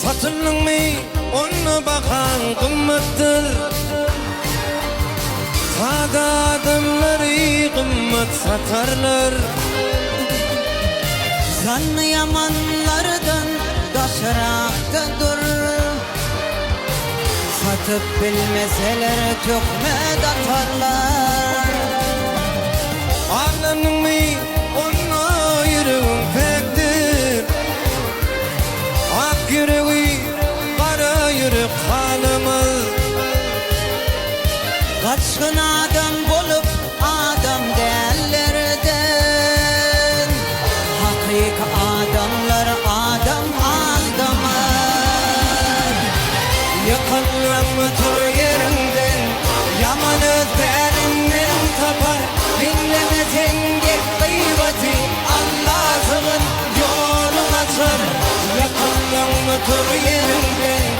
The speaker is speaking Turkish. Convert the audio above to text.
Satılın mı onu bakan kımmettır. Sade adamları kımmet satarlar. Zanlı yamanlardan taşırakta dur. Satıp bilmeseler tökme atarlar. Ağlanın mı onu yüreğin pektir. Ak yüreği kara yürek halımız. Kaçkın adam bulup adam değerlerden. Hakik adamlar adam aldamaz. Yıkılanmıştır yerinden, yamanı derinden tapar. Dinlemezsen git gıybeti, Allah'ın yolunu açar. Yıkılanmıştır yerinden,